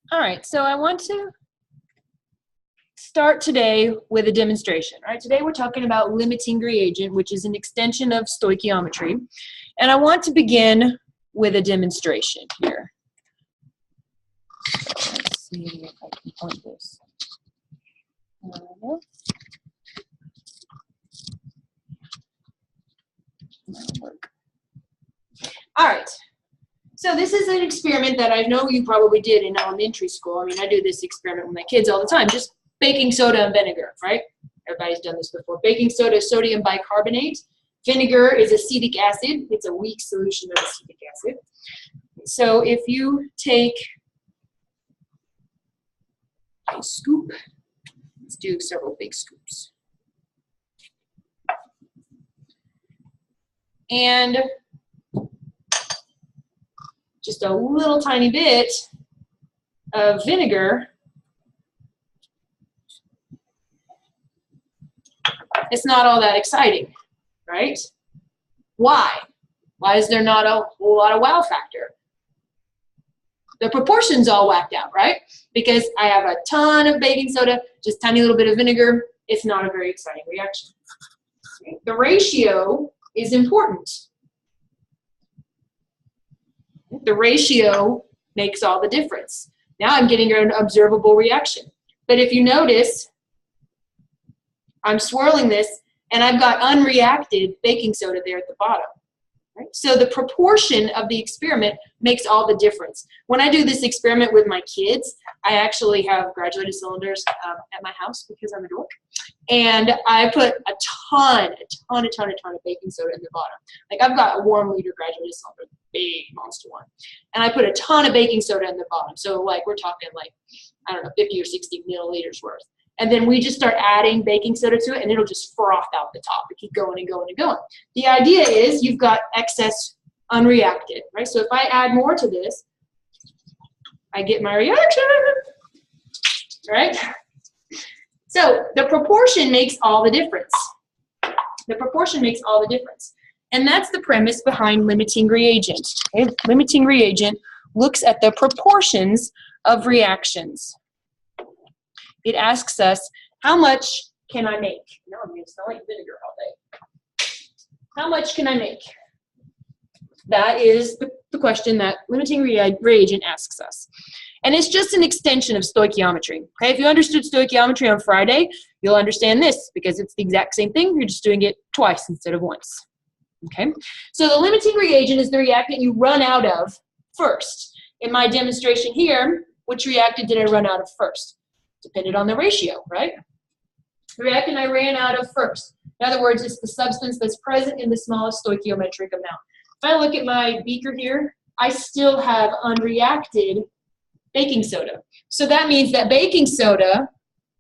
All right, so I want to start today with a demonstration. All right, today we're talking about limiting reagent, which is an extension of stoichiometry. And I want to begin with a demonstration here. Let's see if I can point this. Work. All right. So this is an experiment that I know you probably did in elementary school. I mean, I do this experiment with my kids all the time, just baking soda and vinegar, right? Everybody's done this before. Baking soda is sodium bicarbonate. Vinegar is acetic acid. It's a weak solution of acetic acid. So if you take a scoop, let's do several big scoops. And just a little tiny bit of vinegar. It's not all that exciting, right? Why? Why is there not a whole lot of wow factor? The proportions all whacked out, right? Because I have a ton of baking soda, just tiny little bit of vinegar. It's not a very exciting reaction. The ratio is important. The ratio makes all the difference. Now I'm getting an observable reaction. But if you notice, I'm swirling this, and I've got unreacted baking soda there at the bottom. Right? So the proportion of the experiment makes all the difference. When I do this experiment with my kids, I actually have graduated cylinders at my house because I'm a dork. And I put a ton of baking soda in the bottom. Like I've got a 1 liter graduated cylinder, big monster one. And I put a ton of baking soda in the bottom. So like we're talking like, I don't know, 50 or 60 milliliters worth. And then we just start adding baking soda to it, and it'll just froth out the top. It keep going and going and going. The idea is you've got excess unreacted, right? So if I add more to this, I get my reaction, right? So the proportion makes all the difference. The proportion makes all the difference. And that's the premise behind limiting reagent. Okay? Limiting reagent looks at the proportions of reactions. It asks us, how much can I make? No, I'm going to smell like vinegar all day. How much can I make? That is the question that limiting reagent asks us. And it's just an extension of stoichiometry. Okay, if you understood stoichiometry on Friday, you'll understand this because it's the exact same thing. You're just doing it twice instead of once. Okay, so the limiting reagent is the reactant you run out of first. In my demonstration here, which reactant did I run out of first? Depended on the ratio, right? The reactant I ran out of first. In other words, it's the substance that's present in the smallest stoichiometric amount. If I look at my beaker here, I still have unreacted baking soda. So that means that baking soda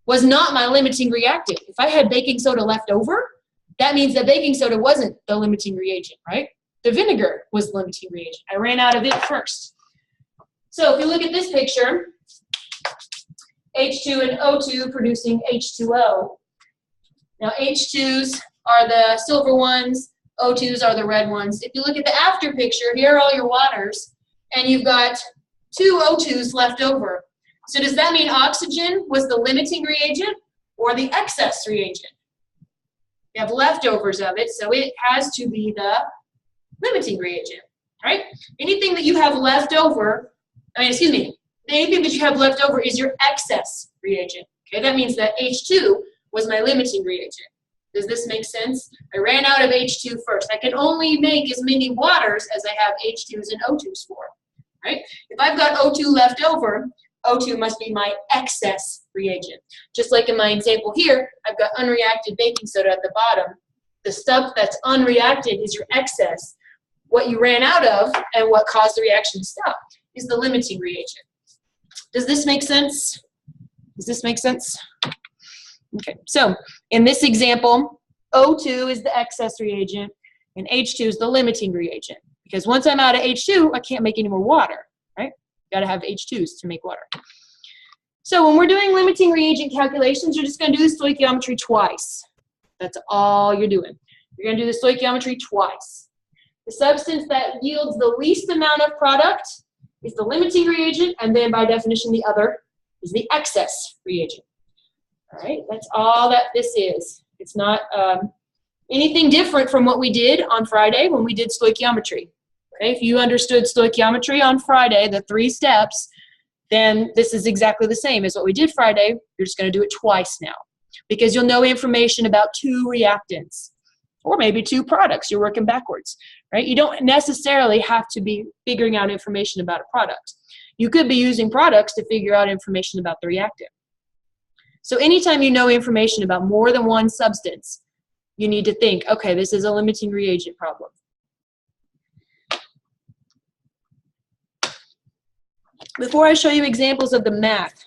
was not my limiting reactant. If I had baking soda left over, that means that baking soda wasn't the limiting reagent, right? The vinegar was the limiting reagent. I ran out of it first. So if you look at this picture, H2 and O2 producing H2O. Now H2s are the silver ones, O2s are the red ones. If you look at the after picture, here are all your waters, and you've got 2 O2s left over. So does that mean oxygen was the limiting reagent or the excess reagent? You have leftovers of it, so it has to be the limiting reagent, right? Anything that you have left over, anything that you have left over is your excess reagent. Okay, that means that H2 was my limiting reagent. Does this make sense? I ran out of H2 first. I can only make as many waters as I have H2s and O2s for, right? If I've got O2 left over, O2 must be my excess reagent. Just like in my example here, I've got unreacted baking soda at the bottom. The stuff that's unreacted is your excess. What you ran out of and what caused the reaction to stop is the limiting reagent. Does this make sense? Does this make sense? Okay, so in this example, O2 is the excess reagent and H2 is the limiting reagent. Because once I'm out of H2, I can't make any more water, right? Got to have H2s to make water. So when we're doing limiting reagent calculations, you're just going to do the stoichiometry twice. That's all you're doing. You're going to do the stoichiometry twice. The substance that yields the least amount of product is the limiting reagent, and then by definition the other is the excess reagent. All right, that's all that this is. It's not anything different from what we did on Friday when we did stoichiometry. Okay, if you understood stoichiometry on Friday, the 3 steps, then this is exactly the same as what we did Friday. You're just going to do it twice now because you'll know information about 2 reactants or maybe 2 products. You're working backwards, right? You don't necessarily have to be figuring out information about a product. You could be using products to figure out information about the reactant. So anytime you know information about more than one substance, you need to think, okay, this is a limiting reagent problem. Before I show you examples of the math,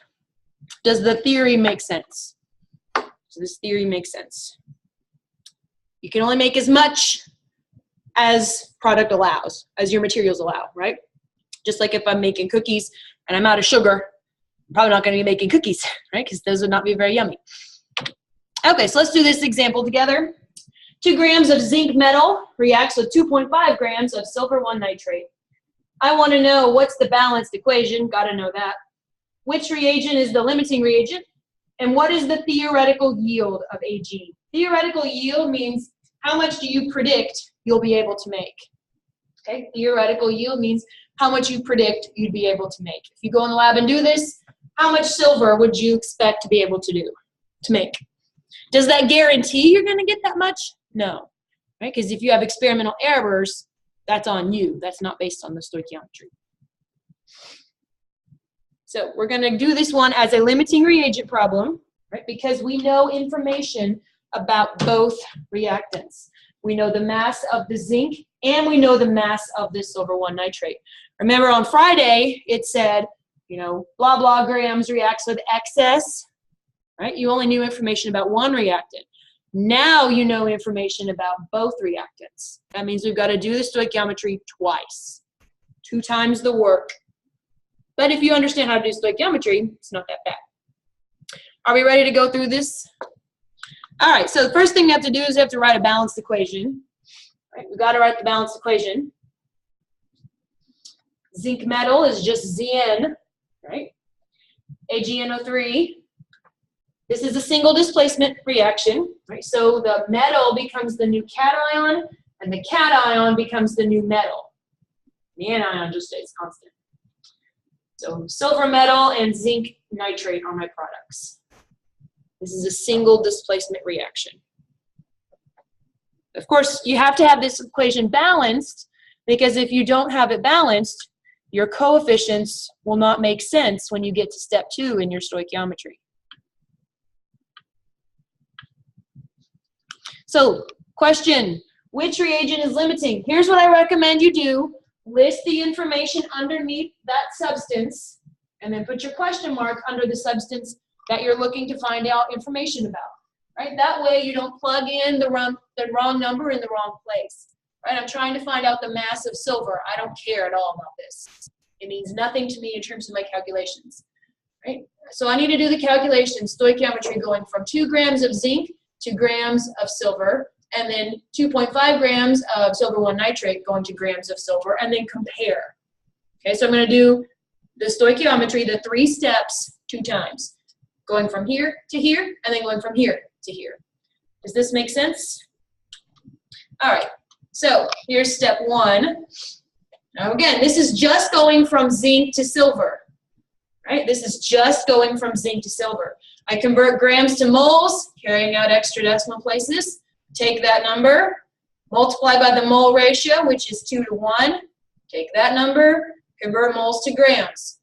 does the theory make sense? Does this theory make sense? You can only make as much as product allows, as your materials allow, right? Just like if I'm making cookies and I'm out of sugar, I'm probably not going to be making cookies, right? Because those would not be very yummy. Okay, so let's do this example together. 2 grams of zinc metal reacts with 2.5 grams of silver 1 nitrate. I want to know what's the balanced equation. Got to know that. Which reagent is the limiting reagent? And what is the theoretical yield of Ag? Theoretical yield means how much do you predict you'll be able to make? Okay, theoretical yield means how much you predict you'd be able to make. If you go in the lab and do this, how much silver would you expect to be able to make? Does that guarantee you're going to get that much? No, right? Because if you have experimental errors, that's on you. That's not based on the stoichiometry. So we're going to do this one as a limiting reagent problem, right? Because we know information about both reactants. We know the mass of the zinc and we know the mass of the silver 1 nitrate. Remember on Friday, it said, you know, blah, blah grams reacts with excess, right? You only knew information about one reactant. Now you know information about both reactants. That means we've got to do the stoichiometry twice, 2 times the work. But if you understand how to do stoichiometry, it's not that bad. Are we ready to go through this? All right, so the first thing we have to do is we have to write a balanced equation. Right, we've got to write the balanced equation. Zinc metal is just Zn, right? AgNO3. This is a single displacement reaction, right? So the metal becomes the new cation, and the cation becomes the new metal. The anion just stays constant. So silver metal and zinc nitrate are my products. This is a single displacement reaction. Of course, you have to have this equation balanced, because if you don't have it balanced, your coefficients will not make sense when you get to step 2 in your stoichiometry. So, question, which reagent is limiting? Here's what I recommend you do. List the information underneath that substance, and then put your question mark under the substance that you're looking to find out information about. Right? That way you don't plug in the wrong number in the wrong place. Right? I'm trying to find out the mass of silver. I don't care at all about this. It means nothing to me in terms of my calculations. Right? So I need to do the calculation, stoichiometry, going from 2 grams of zinc to grams of silver, and then 2.5 grams of silver 1 nitrate going to grams of silver, and then compare. Okay, so I'm going to do the stoichiometry, the 3 steps, 2 times. Going from here to here, and then going from here to here. Does this make sense? All right, so here's step 1. Now again, this is just going from zinc to silver, right? This is just going from zinc to silver. I convert grams to moles, carrying out extra decimal places. Take that number, multiply by the mole ratio, which is 2 to 1. Take that number, convert moles to grams.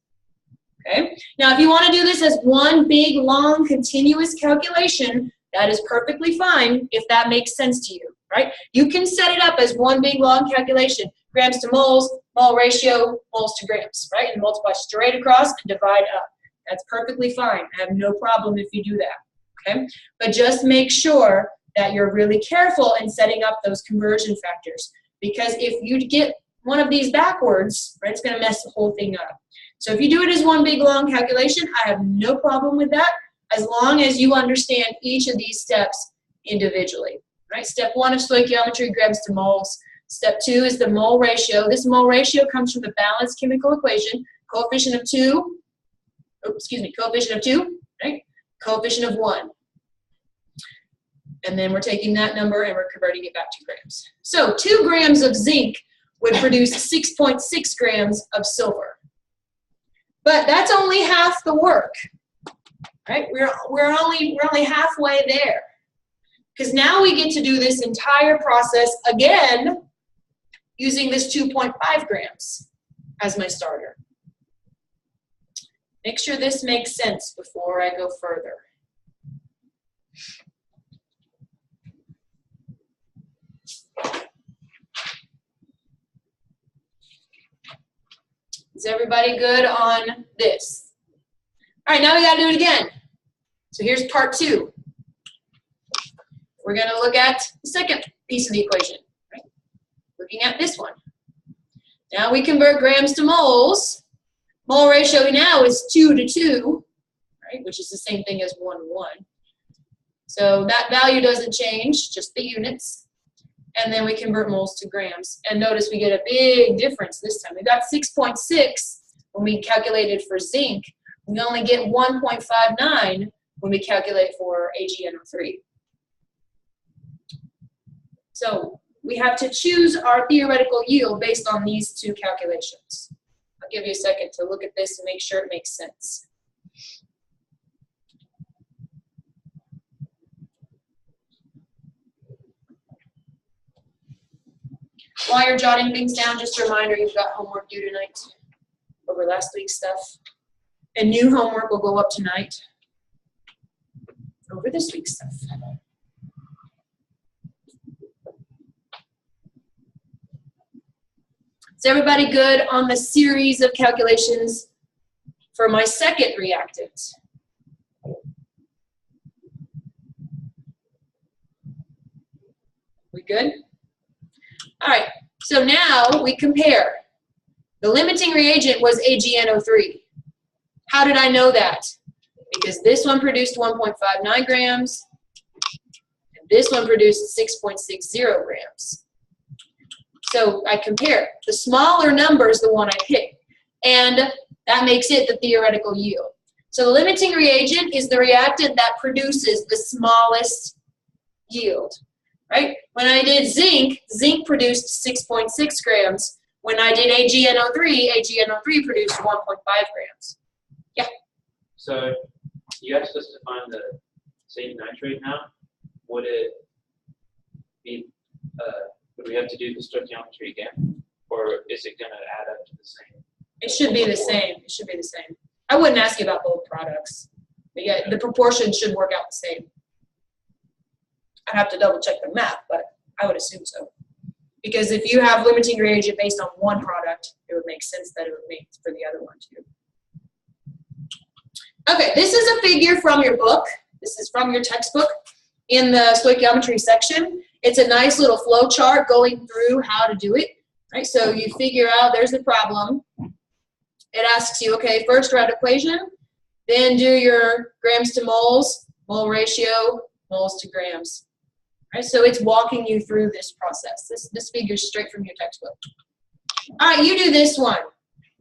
Okay? Now, if you want to do this as one big, long, continuous calculation, that is perfectly fine if that makes sense to you, right? You can set it up as one big, long calculation. Grams to moles, mole ratio, moles to grams, right? And multiply straight across and divide up. That's perfectly fine. I have no problem if you do that, okay? But just make sure that you're really careful in setting up those conversion factors, because if you get one of these backwards, right, it's going to mess the whole thing up. So if you do it as one big long calculation, I have no problem with that, as long as you understand each of these steps individually, right? Step 1 of stoichiometry, grams to moles. Step 2 is the mole ratio. This mole ratio comes from the balanced chemical equation, coefficient of 2, coefficient of 2, right? Coefficient of 1. And then we're taking that number and we're converting it back to grams. So 2 grams of zinc would produce 6.6 grams of silver. But that's only half the work, right? We're only halfway there. Because now we get to do this entire process again using this 2.5 grams as my starter. Make sure this makes sense before I go further. Is everybody good on this? All right, now we got to do it again. So here's part 2. We're going to look at the second piece of the equation, right? Looking at this one. Now we convert grams to moles. Mole ratio now is 2 to 2, right? Which is the same thing as 1 to 1. So that value doesn't change, just the units. And then we convert moles to grams. And notice we get a big difference this time. We got 6.6 when we calculated for zinc. We only get 1.59 when we calculate for AgNO3. So we have to choose our theoretical yield based on these 2 calculations. I'll give you a second to look at this and make sure it makes sense. While you're jotting things down, just a reminder, you've got homework due tonight over last week's stuff. And new homework will go up tonight over this week's stuff. Is everybody good on the series of calculations for my second reactant? We good? All right, so now we compare. The limiting reagent was AgNO3. How did I know that? Because this one produced 1.59 grams, and this one produced 6.60 grams. So I compare. The smaller number is the one I pick, and that makes it the theoretical yield. So the limiting reagent is the reactant that produces the smallest yield, right? When I did zinc, zinc produced 6.6 grams. When I did AgNO3, AgNO3 produced 1.5 grams. Yeah? So you asked us to find the zinc nitrate now. Would it be, would we have to do the stoichiometry again? Or is it going to add up to the same? It should be the same. It should be the same. I wouldn't ask you about both products. But yeah, the proportion should work out the same. I'd have to double check the math, but I would assume so. Because if you have limiting reagent based on one product, it would make sense that it would make for the other one too. Okay, this is a figure from your book. This is from your textbook in the stoichiometry section. It's a nice little flow chart going through how to do it. Right, so you figure out there's the problem. It asks you, okay, first write equation, then do your grams to moles, mole ratio, moles to grams. Right, so it's walking you through this process. This figure is straight from your textbook. All right, you do this one.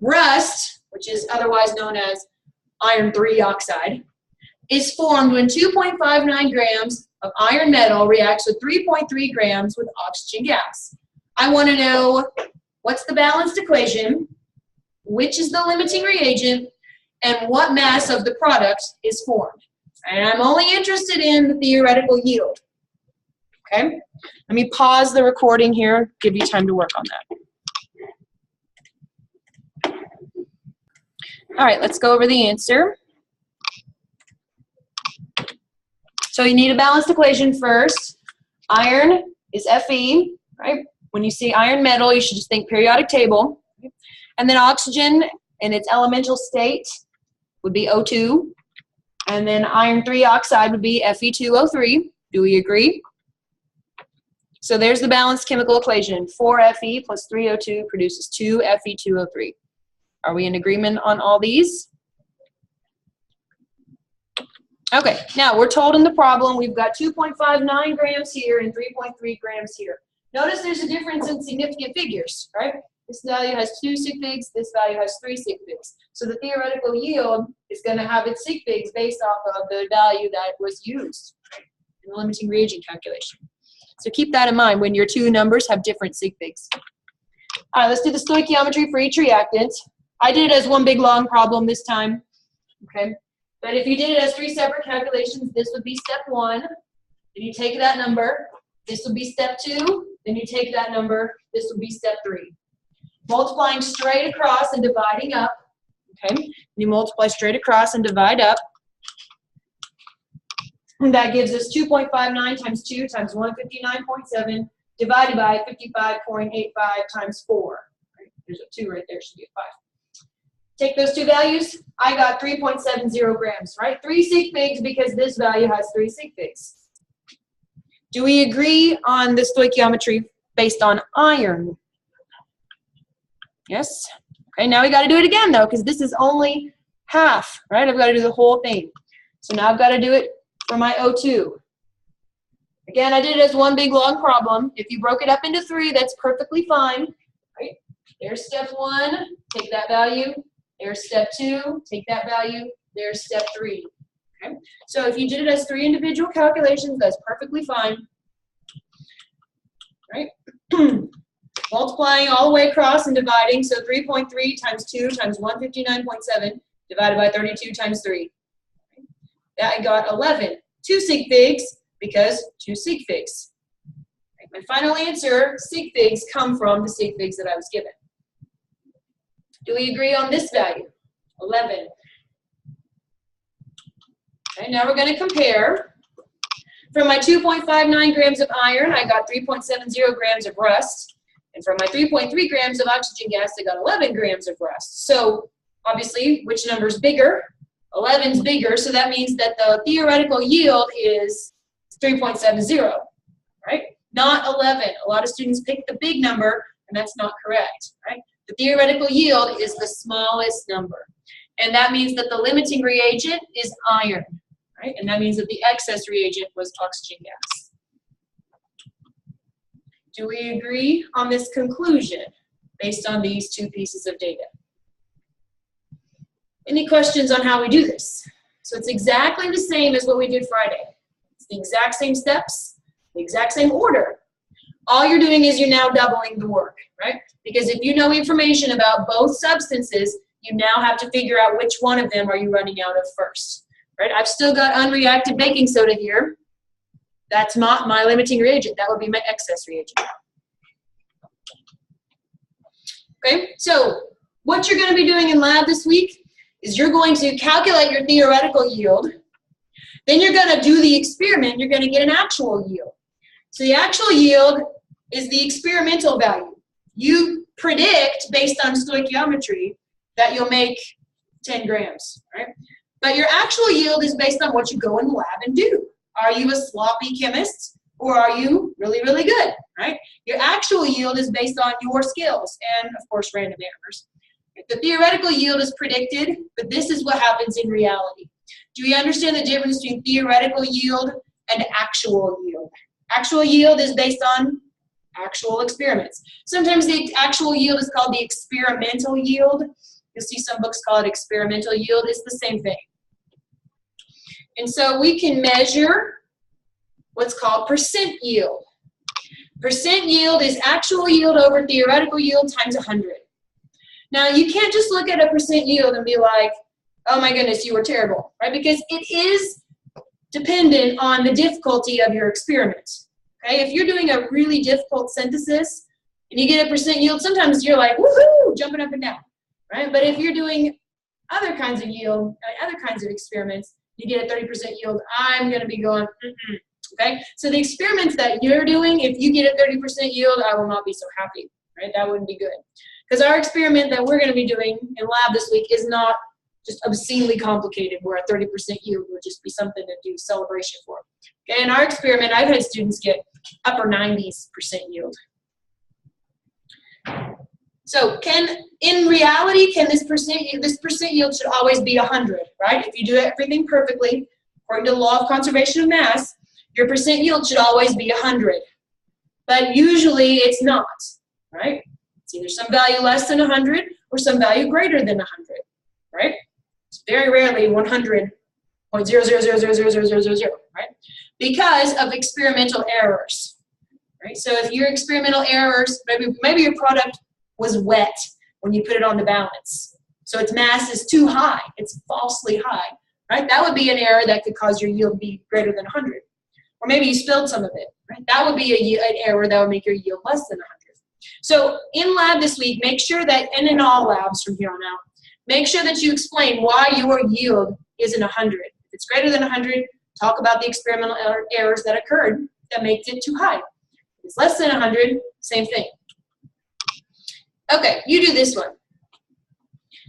Rust, which is otherwise known as iron 3 oxide, is formed when 2.59 grams of iron metal reacts with 3.3 grams with oxygen gas. I want to know what's the balanced equation, which is the limiting reagent, and what mass of the product is formed. And I'm only interested in the theoretical yield. Okay? Let me pause the recording here, give you time to work on that. All right, let's go over the answer. So you need a balanced equation first. Iron is Fe, right? When you see iron metal, you should just think periodic table. And then oxygen in its elemental state would be O2. And then iron 3 oxide would be Fe2O3. Do we agree? So there's the balanced chemical equation. 4Fe plus 3O2 produces 2Fe2O3. Are we in agreement on all these? Okay, now we're told in the problem we've got 2.59 grams here and 3.3 grams here. Notice there's a difference in significant figures, right? This value has 2 sig figs, this value has 3 sig figs. So the theoretical yield is going to have its sig figs based off of the value that was used in the limiting reagent calculation. So keep that in mind when your two numbers have different sig figs. All right, let's do the stoichiometry for each reactant. I did it as one big long problem this time, okay? But if you did it as 3 separate calculations, this would be step 1. Then you take that number. This would be step 2. Then you take that number. This would be step 3. Multiplying straight across and dividing up, okay? You multiply straight across and divide up. And that gives us 2.59 times 2 times 159.7 divided by 55.85 times 4. Right? There's a 2 right there, should be a 5. Take those two values. I got 3.70 grams, right? 3 sig figs because this value has 3 sig figs. Do we agree on the stoichiometry based on iron? Yes. Okay, now we got to do it again, though, because this is only half, right? I've got to do the whole thing. So now I've got to do it for my O2. Again, I did it as one big long problem. If you broke it up into 3, that's perfectly fine. Right? There's step 1. Take that value. There's step 2. Take that value. There's step 3. Okay? So if you did it as 3 individual calculations, that's perfectly fine. Right? Multiplying all the way across and dividing, so 3.3 times 2 times 159.7 divided by 32 times 3. That I got 11. 2 sig figs because 2 sig figs. My final answer, sig figs come from the sig figs that I was given. Do we agree on this value? 11. Okay, now we're going to compare. From my 2.59 grams of iron, I got 3.70 grams of rust. And from my 3.3 grams of oxygen gas, I got 11 grams of rust. So obviously, which number is bigger? 11's bigger, so that means that the theoretical yield is 3.70, right? Not 11. A lot of students pick the big number, and that's not correct, right? The theoretical yield is the smallest number. And that means that the limiting reagent is iron, right? And that means that the excess reagent was oxygen gas. Do we agree on this conclusion based on these two pieces of data? Any questions on how we do this? So it's exactly the same as what we did Friday. It's the exact same steps, the exact same order. All you're doing is you're now doubling the work, right? Because if you know information about both substances, you now have to figure out which one of them are you running out of first, right? I've still got unreacted baking soda here. That's not my limiting reagent. That would be my excess reagent. Okay, so what you're going to be doing in lab this week is you're going to calculate your theoretical yield. Then you're going to do the experiment. You're going to get an actual yield. So the actual yield is the experimental value. You predict, based on stoichiometry, that you'll make 10 grams, right? But your actual yield is based on what you go in the lab and do. Are you a sloppy chemist, or are you really, really good, right? Your actual yield is based on your skills and, of course, random errors. The theoretical yield is predicted, but this is what happens in reality. Do you understand the difference between theoretical yield and actual yield? Actual yield is based on actual experiments. Sometimes the actual yield is called the experimental yield. You'll see some books call it experimental yield. It's the same thing. And so we can measure what's called percent yield. Percent yield is actual yield over theoretical yield times 100. Now, you can't just look at a percent yield and be like, oh my goodness, you were terrible, right? Because it is dependent on the difficulty of your experiment. Okay, if you're doing a really difficult synthesis and you get a percent yield, sometimes you're like, woohoo, jumping up and down, right? But if you're doing other kinds of yield, other kinds of experiments, you get a 30% yield, I'm going to be going, okay? So the experiments that you're doing, if you get a 30% yield, I will not be so happy, right? That wouldn't be good. Because our experiment that we're going to be doing in lab this week is not just obscenely complicated, where a 30% yield would just be something to do celebration for. Okay, in our experiment, I've had students get upper 90s% yield. So in reality, this percent yield should always be 100, right? If you do everything perfectly, according to the law of conservation of mass, your percent yield should always be 100. but usually it's not, right? It's either some value less than 100 or some value greater than 100, right? It's very rarely 100.0000000, right? Because of experimental errors, right? So if your experimental errors, maybe your product was wet when you put it on the balance. So its mass is too high. It's falsely high, right? That would be an error that could cause your yield to be greater than 100. Or maybe you spilled some of it, right? That would be an error that would make your yield less than 100. So in lab this week, make sure that, and in all labs from here on out, make sure that you explain why your yield isn't 100. If it's greater than 100, talk about the experimental errors that occurred that makes it too high. If it's less than 100, same thing. Okay, you do this one.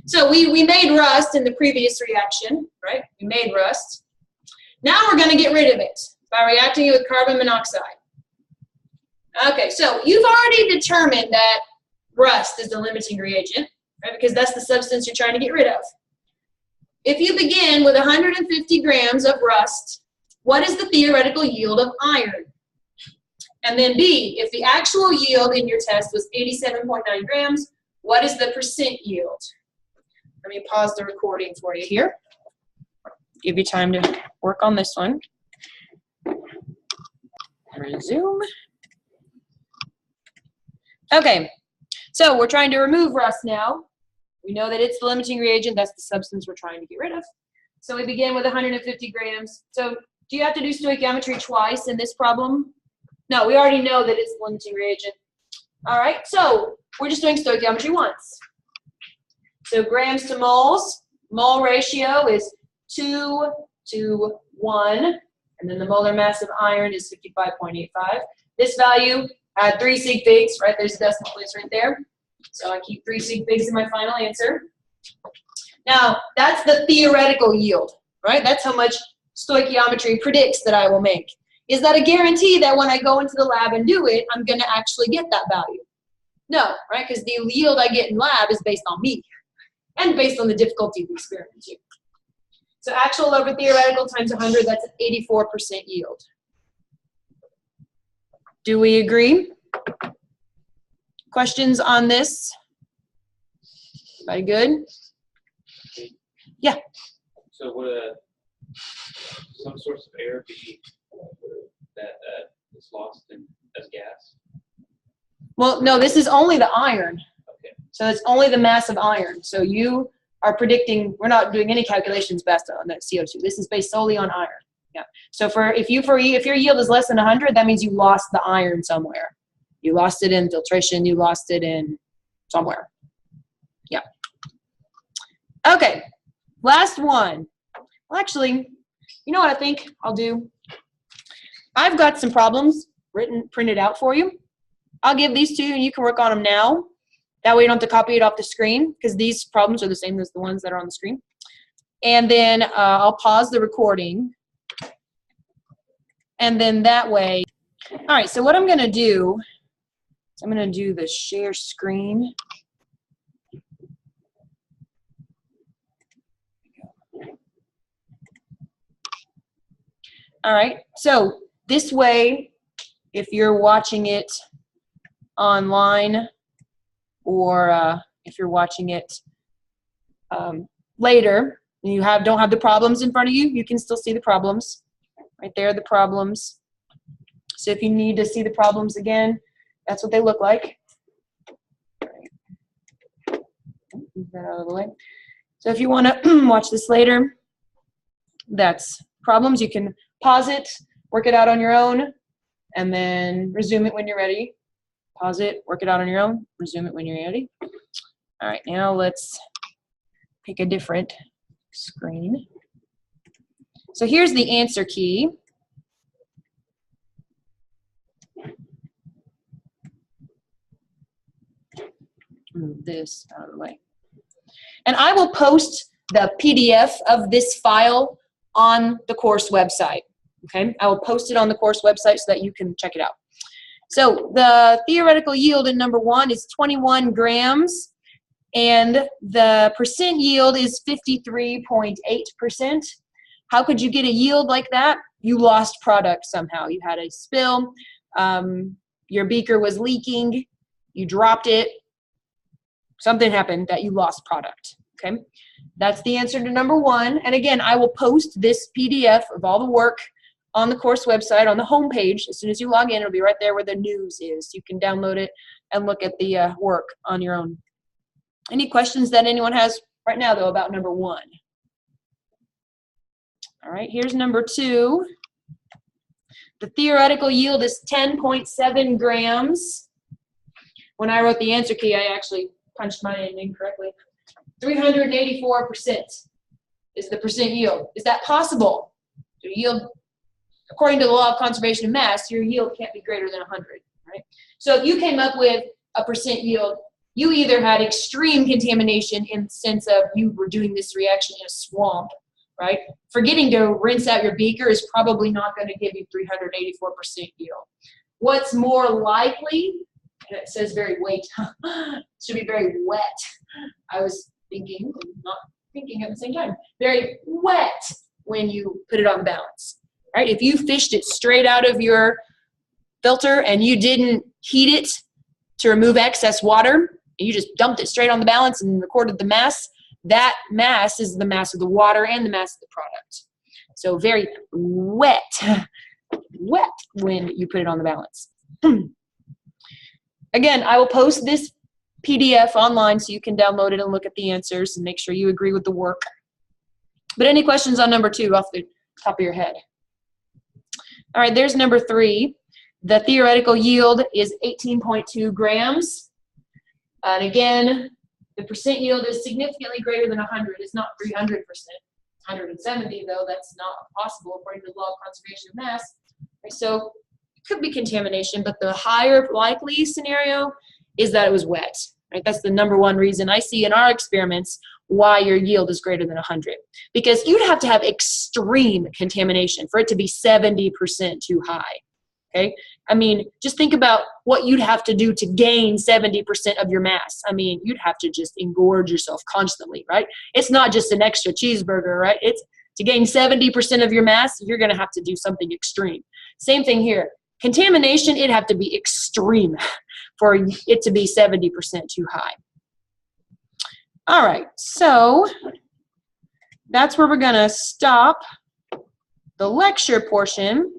So we made rust in the previous reaction, right? We made rust. Now we're going to get rid of it by reacting it with carbon monoxide. Okay, so you've already determined that rust is the limiting reagent, right? Because that's the substance you're trying to get rid of. If you begin with 150 grams of rust, what is the theoretical yield of iron? And then B, if the actual yield in your test was 87.9 grams, what is the percent yield? Let me pause the recording for you here. Give you time to work on this one. Resume. Okay, so we're trying to remove rust now. We know that it's the limiting reagent. That's the substance we're trying to get rid of. So we begin with 150 grams. So do you have to do stoichiometry twice in this problem? No, we already know that it's the limiting reagent. All right, so we're just doing stoichiometry once. So grams to moles, mole ratio is 2 to 1, and then the molar mass of iron is 55.85. This value had 3 sig figs, right? There's a decimal place right there. So I keep 3 sig figs in my final answer. Now, that's the theoretical yield, right? That's how much stoichiometry predicts that I will make. Is that a guarantee that when I go into the lab and do it, I'm going to actually get that value? No, right? Because the yield I get in lab is based on me and based on the difficulty of the experiment too. So actual over theoretical times 100, that's an 84% yield. Do we agree? Questions on this? Everybody good? Yeah. So would some source of air be that is lost as gas? Well, no, this is only the iron. Okay. So it's only the mass of iron. So you are predicting, we're not doing any calculations based on that CO2. This is based solely on iron. Yeah. So if your yield is less than 100, that means you lost the iron somewhere. You lost it in filtration. You lost it in somewhere. Yeah. Okay. Last one. Well, actually, you know what I think I'll do? I've got some problems printed out for you. I'll give these to you, and you can work on them now. That way you don't have to copy it off the screen, because these problems are the same as the ones that are on the screen. And then I'll pause the recording. And then that way, all right, so what I'm going to do is I'm going to do the share screen. All right, so this way, if you're watching it online, or if you're watching it later and you don't have the problems in front of you, you can still see the problems. Right there are the problems. So if you need to see the problems again, that's what they look like. Move that out of the way. So if you want to watch this later, that's problems. You can pause it, work it out on your own, and then resume it when you're ready. Pause it, work it out on your own, resume it when you're ready. All right, now let's pick a different screen. So here's the answer key. Move this out of the way. And I will post the PDF of this file on the course website. Okay, I will post it on the course website so that you can check it out. So the theoretical yield in number 1 is 21 grams, and the percent yield is 53.8%. How could you get a yield like that? You lost product somehow. You had a spill. your beaker was leaking, you dropped it, something happened that you lost product, okay? That's the answer to number 1. And again, I will post this PDF of all the work on the course website, on the home page. As soon as you log in, it'll be right there where the news is. You can download it and look at the work on your own. Any questions that anyone has right now, though, about number 1? All right, here's number 2. The theoretical yield is 10.7 grams. When I wrote the answer key, I actually punched mine in incorrectly. 384% is the percent yield. Is that possible? So yield, according to the law of conservation of mass, your yield can't be greater than 100, right? So if you came up with a percent yield, you either had extreme contamination in the sense of you were doing this reaction in a swamp, right? Forgetting to rinse out your beaker is probably not going to give you 384% yield. What's more likely, and it says very wet, should be very wet. I was thinking, not thinking at the same time, very wet when you put it on balance, right? If you fished it straight out of your filter and you didn't heat it to remove excess water, and you just dumped it straight on the balance and recorded the mass, that mass is the mass of the water and the mass of the product. So very wet, wet when you put it on the balance. Again, I will post this PDF online so you can download it and look at the answers and make sure you agree with the work. But any questions on number 2 off the top of your head? All right, there's number 3. The theoretical yield is 18.2 grams. And again, the percent yield is significantly greater than 100. It's not 300%. 170, though, that's not possible according to the law of conservation of mass. Okay, so it could be contamination, but the higher likely scenario is that it was wet. Right? That's the number 1 reason I see in our experiments why your yield is greater than 100. Because you'd have to have extreme contamination for it to be 70% too high. Okay? I mean, just think about what you'd have to do to gain 70% of your mass. I mean, you'd have to just engorge yourself constantly, right? It's not just an extra cheeseburger, right? It's to gain 70% of your mass, you're going to have to do something extreme. Same thing here. Contamination, it'd have to be extreme for it to be 70% too high. All right, so that's where we're going to stop the lecture portion.